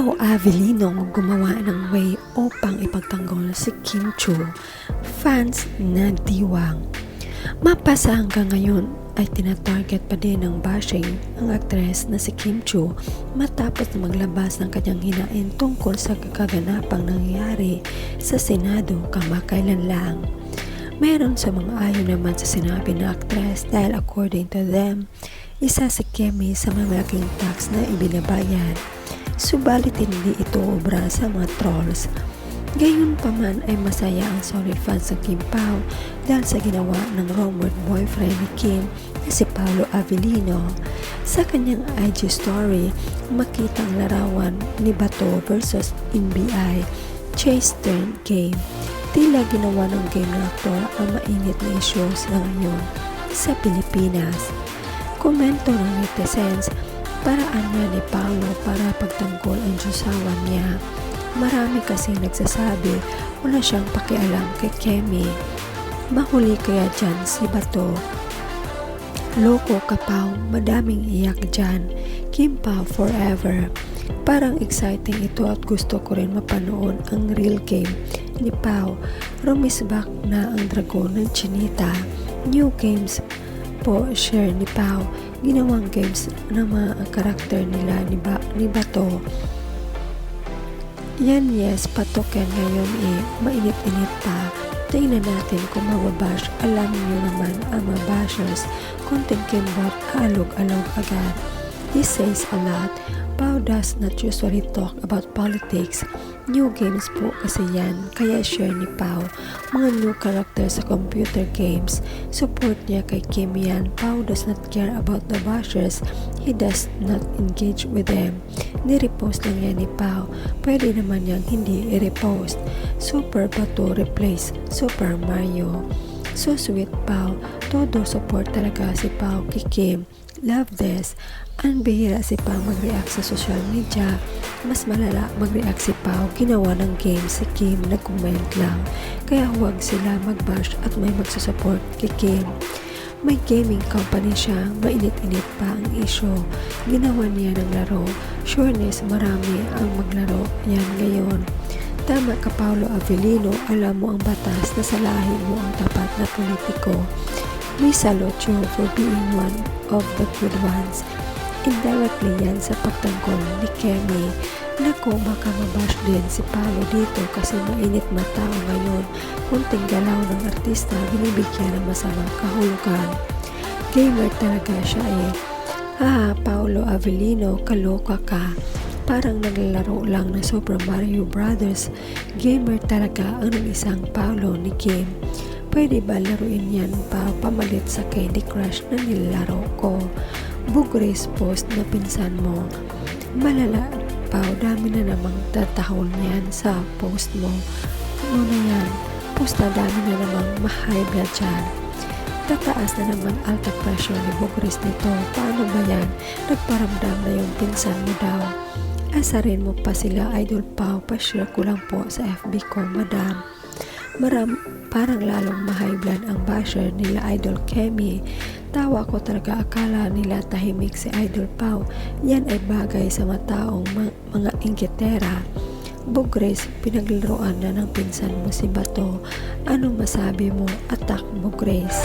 Paulo Avellino gumawa ng way upang ipagtanggol si Kim Chiu. Fans nagdiwang. Mapasa hanggang ngayon ay tinatarget pa din ng bashing ang aktres na si Kim Chiu matapos na maglabas ng kanyang hinain tungkol sa kaganapang nangyayari sa Senado kamakailan lang. Meron sa mga ayon naman sa sinabi ng aktres dahil according to them, isa si Kemi sa malaking tax na ibinabayad. Subalit hindi ito obra sa mga trolls. Gayunpaman ay masaya ang solid fans ng Kim Pao dahil sa ginawa ng rumored boyfriend ni Kim na si Paulo Avellino. Sa kanyang IG story, makita ang larawan ni Bato versus NBI Chase Turn Game. Tila ginawa ng game ng aktor ang mainit na issues na ngayon sa Pilipinas. Komento ng netizens, paraan niya ni Paulo para pagtanggol ang Diyosawan niya. Marami kasi nagsasabi wala siyang pakialam kay Kemi. Mahuli kaya dyan si Bato. Loko ka Pao, madaming iyak dyan. Kim Pao forever. Parang exciting ito at gusto ko rin mapanood ang real game ni Pao. Rumisbak na ang dragon ng Chinita. New games po share ni Pao. Ginawang games ng mga karakter nila ni Bato. Yan yes, patoken ngayon mainit-init pa. Tingnan natin kung mababash. Alam niyo naman ang mga bashers, konting kimbot, alog-alog agad. This says a lot. Pao does not usually talk about politics. New games po kasi yan, kaya share ni Pao mga new characters sa computer games. Support niya kay Kim yan. Pao does not care about the bashers. He does not engage with them. Ni-repost lang yan ni Pao. Pwede naman niyang hindi i-repost. Super Bato replace Super Mario. So sweet Pao. Todo support talaga si Pao kay Kim. Love this. Ang bihira si Pao mag-react sa social media. Mas malala mag-react si Pao. Ginawa ng game si Kim, nag-comment lang. Kaya huwag sila mag-bash at may magsusupport kay Kim. May gaming company siya, mainit-init pa ang issue. Ginawa niya ng laro. Sureness, marami ang maglaro yan ngayon. Tama ka Paulo Avellino, alam mo ang batas na salahin mo ang tapat na politiko. We salute you for being one of the good ones. Indirectly yan sa pagtanggol ni Kemi. Naku, baka mabash din si Paulo dito kasi mainit na tao ngayon. Kunting galaw ng artista, binibigyan ng masamang kahulugan. Gamer talaga siya Paulo Avellino, kaloka ka. Parang naglalaro lang ng Super Mario Brothers. Gamer talaga ang isang Paulo ni Kim. Pwede ba laruin yan pa pamalit sa Candy Crush na nilalaro ko? Bugres post na pinsan mo. Malala Pao, dami na namang tatahol niyan sa post mo. Ano na yan? Post na dami na namang ma-high blood dyan. Tataas na naman alta pressure ni Bugres nito. Paano ba yan? Nagparamdam na yung pinsan mo daw. Asarin mo pa sila Idol Pao. Pa-share ko lang po sa FB ko, madam. Parang lalong ma-high blood ang basher nila Idol Kemi. Tawa ko talaga, akala nila tahimik si Idol Pao. Yan ay bagay sa mataong mga inggitera. Bugres, pinaglaruan na ng pinsan mo si Bato. Anong masabi mo? Attack Bugres.